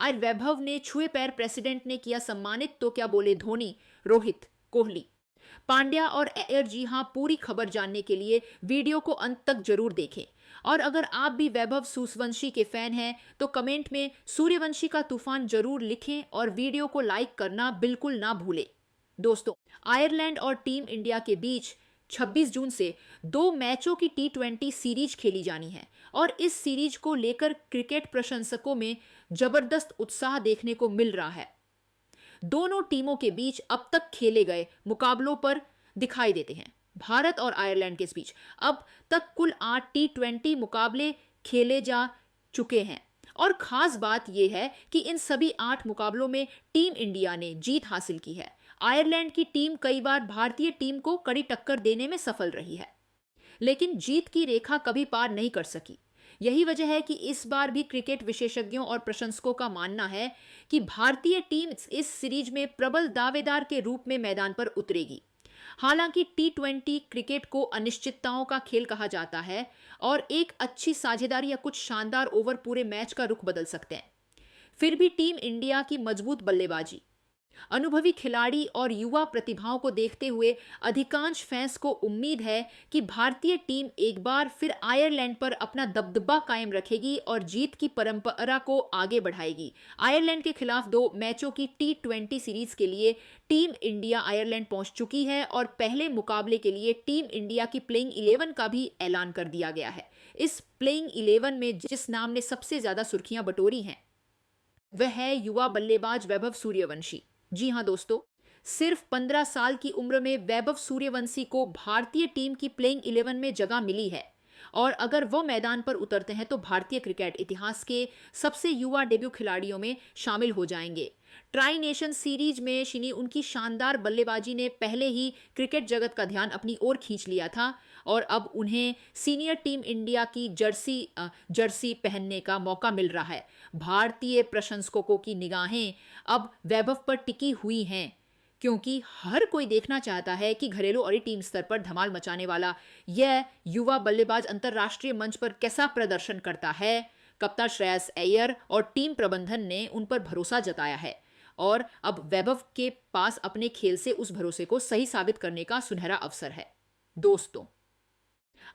आज वैभव ने छुए पैर प्रेसिडेंट ने किया सम्मानित, तो क्या बोले धोनी, रोहित, कोहली, पांड्या और अय्यर। जी हां, पूरी खबर जानने के लिए वीडियो को अंत तक जरूर देखें। और अगर आप भी वैभव सूर्यवंशी के फैन हैं तो कमेंट में सूर्यवंशी का तूफान जरूर लिखें और वीडियो को लाइक करना बिल्कुल ना भूलें। दोस्तों, आयरलैंड और टीम इंडिया के बीच 26 जून से 2 मैचों की T20 सीरीज खेली जानी है और इस सीरीज को लेकर क्रिकेट प्रशंसकों में जबरदस्त उत्साह देखने को मिल रहा है। दोनों टीमों के बीच अब तक खेले गए मुकाबलों पर दिखाई देते हैं। भारत और आयरलैंड के बीच अब तक कुल 8 T20 मुकाबले खेले जा चुके हैं और खास बात यह है कि इन सभी 8 मुकाबलों में टीम इंडिया ने जीत हासिल की है। आयरलैंड की टीम कई बार भारतीय टीम को कड़ी टक्कर देने में सफल रही है, लेकिन जीत की रेखा कभी पार नहीं कर सकी। यही वजह है कि इस बार भी क्रिकेट विशेषज्ञों और प्रशंसकों का मानना है कि भारतीय टीम इस सीरीज में प्रबल दावेदार के रूप में मैदान पर उतरेगी। हालांकि T20 क्रिकेट को अनिश्चितताओं का खेल कहा जाता है और एक अच्छी साझेदारी या कुछ शानदार ओवर पूरे मैच का रुख बदल सकते हैं। फिर भी टीम इंडिया की मजबूत बल्लेबाजी, अनुभवी खिलाड़ी और युवा प्रतिभाओं को देखते हुए अधिकांश फैंस को उम्मीद है कि भारतीय टीम एक बार फिर आयरलैंड पर अपना दबदबा कायम रखेगी और जीत की परंपरा को आगे बढ़ाएगी। आयरलैंड के खिलाफ 2 मैचों की T20 सीरीज के लिए टीम इंडिया आयरलैंड पहुंच चुकी है और पहले मुकाबले के लिए टीम इंडिया की प्लेइंग 11 का भी ऐलान कर दिया गया है। इस प्लेइंग 11 में जिस नाम ने सबसे ज्यादा सुर्खियां बटोरी हैं वह है युवा बल्लेबाज वैभव सूर्यवंशी। जी हां दोस्तों, सिर्फ 15 साल की उम्र में वैभव सूर्यवंशी को भारतीय टीम की प्लेइंग 11 में जगह मिली है और अगर वो मैदान पर उतरते हैं तो भारतीय क्रिकेट इतिहास के सबसे युवा डेब्यू खिलाड़ियों में शामिल हो जाएंगे। ट्राई नेशन सीरीज में शिनी उनकी शानदार बल्लेबाजी ने पहले ही क्रिकेट जगत का ध्यान अपनी ओर खींच लिया था और अब उन्हें सीनियर टीम इंडिया की जर्सी पहनने का मौका मिल रहा है। भारतीय प्रशंसकों की निगाहें अब वैभव पर टिकी हुई हैं क्योंकि हर कोई देखना चाहता है कि घरेलू और टीम स्तर पर धमाल मचाने वाला यह युवा बल्लेबाज अंतर्राष्ट्रीय मंच पर कैसा प्रदर्शन करता है। कप्तान श्रेयस अय्यर और टीम प्रबंधन ने उन पर भरोसा जताया है और अब वैभव के पास अपने खेल से उस भरोसे को सही साबित करने का सुनहरा अवसर है। दोस्तों,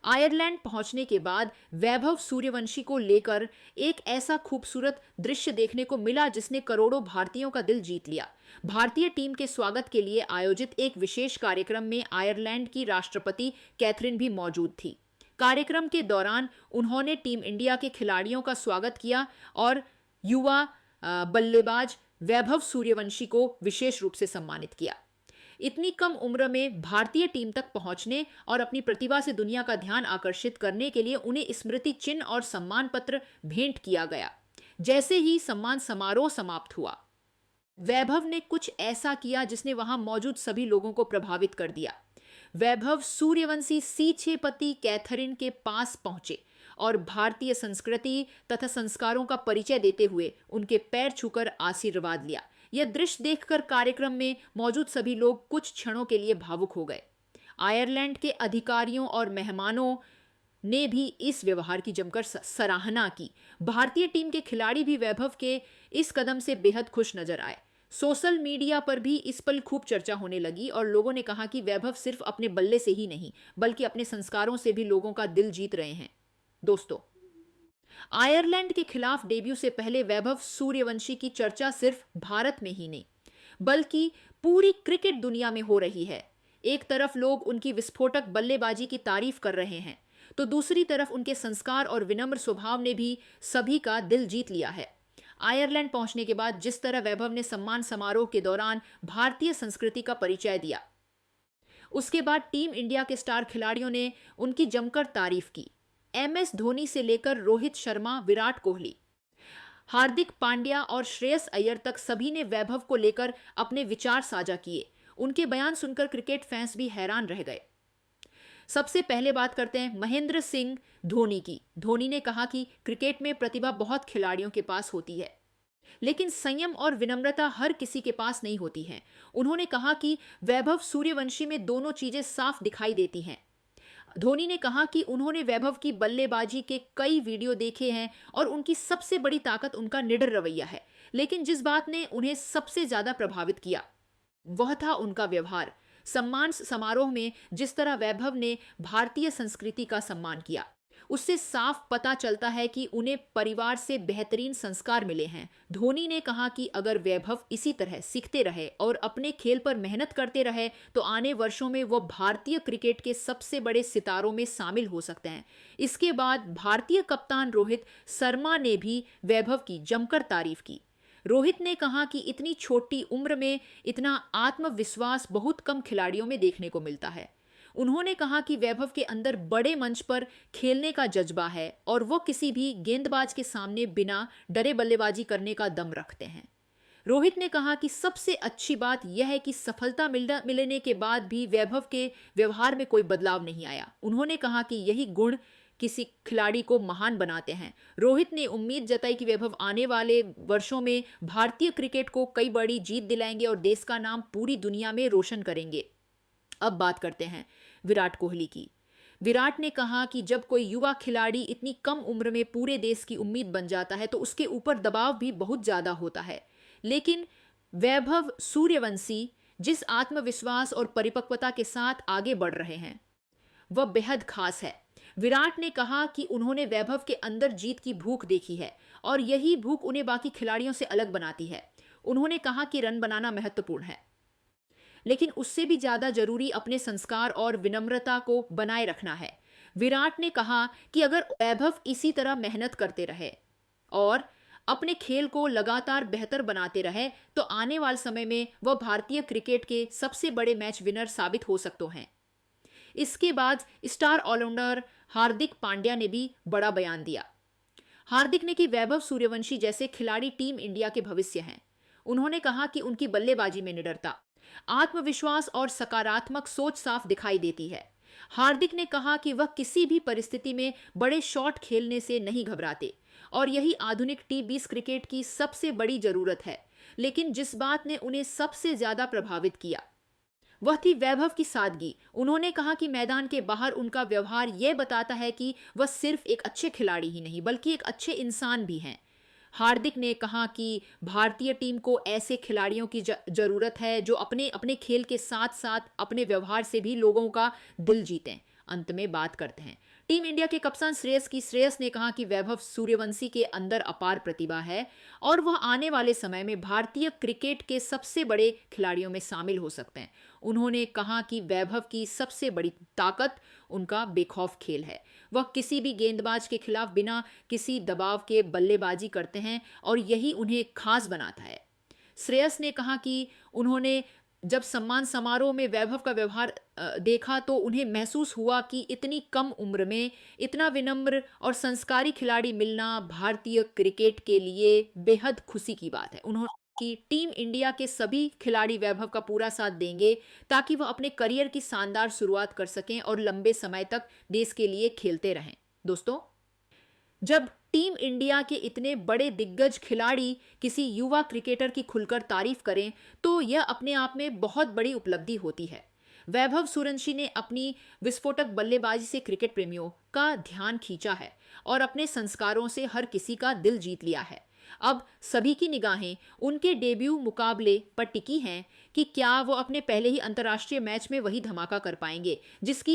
आयरलैंड पहुंचने के बाद वैभव सूर्यवंशी को लेकर एक ऐसा खूबसूरत दृश्य देखने को मिला जिसने करोड़ों भारतीयों का दिल जीत लिया। भारतीय टीम के स्वागत के लिए आयोजित एक विशेष कार्यक्रम में आयरलैंड की राष्ट्रपति कैथरीन भी मौजूद थी। कार्यक्रम के दौरान उन्होंने टीम इंडिया के खिलाड़ियों का स्वागत किया और युवा बल्लेबाज वैभव सूर्यवंशी को विशेष रूप से सम्मानित किया। इतनी कम उम्र में भारतीय टीम तक पहुंचने और अपनी प्रतिभा से दुनिया का ध्यान आकर्षित करने के लिए उन्हें स्मृति चिन्ह और सम्मान पत्र भेंट किया गया। जैसे ही सम्मान समारोह समाप्त हुआ, वैभव ने कुछ ऐसा किया जिसने वहां मौजूद सभी लोगों को प्रभावित कर दिया। वैभव सूर्यवंशी सीछे पति कैथरीन के पास पहुंचे और भारतीय संस्कृति तथा संस्कारों का परिचय देते हुए उनके पैर छूकर आशीर्वाद लिया। यह दृश्य देखकर कार्यक्रम में मौजूद सभी लोग कुछ क्षणों के लिए भावुक हो गए। आयरलैंड के अधिकारियों और मेहमानों ने भी इस व्यवहार की जमकर सराहना की। भारतीय टीम के खिलाड़ी भी वैभव के इस कदम से बेहद खुश नजर आए। सोशल मीडिया पर भी इस पर खूब चर्चा होने लगी और लोगों ने कहा कि वैभव सिर्फ अपने बल्ले से ही नहीं बल्कि अपने संस्कारों से भी लोगों का दिल जीत रहे हैं। दोस्तों, आयरलैंड के खिलाफ डेब्यू से पहले वैभव सूर्यवंशी की चर्चा सिर्फ भारत में ही नहीं बल्कि पूरी क्रिकेट दुनिया में हो रही है। एक तरफ लोग उनकी विस्फोटक बल्लेबाजी की तारीफ कर रहे हैं तो दूसरी तरफ उनके संस्कार और विनम्र स्वभाव ने भी सभी का दिल जीत लिया है। आयरलैंड पहुंचने के बाद जिस तरह वैभव ने सम्मान समारोह के दौरान भारतीय संस्कृति का परिचय दिया, उसके बाद टीम इंडिया के स्टार खिलाड़ियों ने उनकी जमकर तारीफ की। MS धोनी से लेकर रोहित शर्मा, विराट कोहली, हार्दिक पांड्या और श्रेयस अय्यर तक सभी ने वैभव को लेकर अपने विचार साझा किए। उनके बयान सुनकर क्रिकेट फैंस भी हैरान रह गए। सबसे पहले बात करते हैं महेंद्र सिंह धोनी की। धोनी ने कहा कि क्रिकेट में प्रतिभा बहुत खिलाड़ियों के पास होती है लेकिन संयम और विनम्रता हर किसी के पास नहीं होती है। उन्होंने कहा कि वैभव सूर्यवंशी में दोनों चीजें साफ दिखाई देती हैं। धोनी ने कहा कि उन्होंने वैभव की बल्लेबाजी के कई वीडियो देखे हैं और उनकी सबसे बड़ी ताकत उनका निडर रवैया है, लेकिन जिस बात ने उन्हें सबसे ज्यादा प्रभावित किया वह था उनका व्यवहार। सम्मान समारोह में जिस तरह वैभव ने भारतीय संस्कृति का सम्मान किया, उससे साफ पता चलता है कि उन्हें परिवार से बेहतरीन संस्कार मिले हैं। धोनी ने कहा कि अगर वैभव इसी तरह सीखते रहे और अपने खेल पर मेहनत करते रहे तो आने वर्षों में वो भारतीय क्रिकेट के सबसे बड़े सितारों में शामिल हो सकते हैं। इसके बाद भारतीय कप्तान रोहित शर्मा ने भी वैभव की जमकर तारीफ की। रोहित ने कहा कि इतनी छोटी उम्र में इतना आत्मविश्वास बहुत कम खिलाड़ियों में देखने को मिलता है। उन्होंने कहा कि वैभव के अंदर बड़े मंच पर खेलने का जज्बा है और वो किसी भी गेंदबाज के सामने बिना डरे बल्लेबाजी करने का दम रखते हैं। रोहित ने कहा कि सबसे अच्छी बात यह है कि सफलता मिलने के बाद भी वैभव के व्यवहार में कोई बदलाव नहीं आया। उन्होंने कहा कि यही गुण किसी खिलाड़ी को महान बनाते हैं। रोहित ने उम्मीद जताई कि वैभव आने वाले वर्षों में भारतीय क्रिकेट को कई बड़ी जीत दिलाएंगे और देश का नाम पूरी दुनिया में रोशन करेंगे। अब बात करते हैं विराट कोहली की। विराट ने कहा कि जब कोई युवा खिलाड़ी इतनी कम उम्र में पूरे देश की उम्मीद बन जाता है तो उसके ऊपर दबाव भी बहुत ज्यादा होता है, लेकिन वैभव सूर्यवंशी जिस आत्मविश्वास और परिपक्वता के साथ आगे बढ़ रहे हैं वह बेहद खास है। विराट ने कहा कि उन्होंने वैभव के अंदर जीत की भूख देखी है और यही भूख उन्हें बाकी खिलाड़ियों से अलग बनाती है। उन्होंने कहा कि रन बनाना महत्वपूर्ण है, लेकिन उससे भी ज्यादा जरूरी अपने संस्कार और विनम्रता को बनाए रखना है। विराट ने कहा कि अगर वैभव इसी तरह मेहनत करते रहे और अपने खेल को लगातार बेहतर बनाते रहे तो आने वाले समय में वह भारतीय क्रिकेट के सबसे बड़े मैच विनर साबित हो सकते हैं। इसके बाद स्टार ऑलराउंडर हार्दिक पांड्या ने भी बड़ा बयान दिया। हार्दिक ने कि वैभव सूर्यवंशी जैसे खिलाड़ी टीम इंडिया के भविष्य हैं। उन्होंने कहा कि उनकी बल्लेबाजी में निडरता, आत्मविश्वास और सकारात्मक सोच साफ दिखाई देती है। हार्दिक ने कहा कि वह किसी भी परिस्थिति में बड़े शॉट खेलने से नहीं घबराते और यही आधुनिक T20 क्रिकेट की सबसे बड़ी जरूरत है। लेकिन जिस बात ने उन्हें सबसे ज्यादा प्रभावित किया वह थी वैभव की सादगी। उन्होंने कहा कि मैदान के बाहर उनका व्यवहार यह बताता है कि वह सिर्फ एक अच्छे खिलाड़ी ही नहीं बल्कि एक अच्छे इंसान भी हैं। हार्दिक ने कहा कि भारतीय टीम को ऐसे खिलाड़ियों की जरूरत है जो अपने अपने खेल के साथ साथ अपने व्यवहार से भी लोगों का दिल जीतें। अंत में बात करते हैं टीम इंडिया के कप्तान श्रेयस ने कहा कि वैभव सूर्यवंशी के अंदर अपार प्रतिभा है और वह आने वाले समय में भारतीय क्रिकेट के सबसे बड़े खिलाड़ियों में शामिल हो सकते हैं। उन्होंने कहा कि वैभव की सबसे बड़ी ताकत उनका बेखौफ खेल है। वह किसी भी गेंदबाज के खिलाफ बिना किसी दबाव के बल्लेबाजी करते हैं और यही उन्हें खास बनाता है। श्रेयस ने कहा कि उन्होंने जब सम्मान समारोह में वैभव का व्यवहार देखा तो उन्हें महसूस हुआ कि इतनी कम उम्र में इतना विनम्र और संस्कारी खिलाड़ी मिलना भारतीय क्रिकेट के लिए बेहद खुशी की बात है। उन्होंने कि टीम इंडिया के सभी खिलाड़ी वैभव का पूरा साथ देंगे ताकि वह अपने करियर की शानदार शुरुआत कर सकें और लंबे समय तक देश के लिए खेलते रहें। दोस्तों, जब टीम इंडिया के इतने बड़े दिग्गज खिलाड़ी किसी युवा क्रिकेटर की खुलकर तारीफ करें तो यह अपने आप में बहुत बड़ी उपलब्धि होती है। वैभव सूर्यवंशी ने अपनी विस्फोटक बल्लेबाजी से क्रिकेट प्रेमियों का ध्यान खींचा है और अपने संस्कारों से हर किसी का दिल जीत लिया है। अब सभी की निगाहें उनके डेब्यू मुकाबले पर टिकी हैं कि क्या वो अपने पहले ही अंतर्राष्ट्रीय मैच में वही धमाका कर पाएंगे जिसकी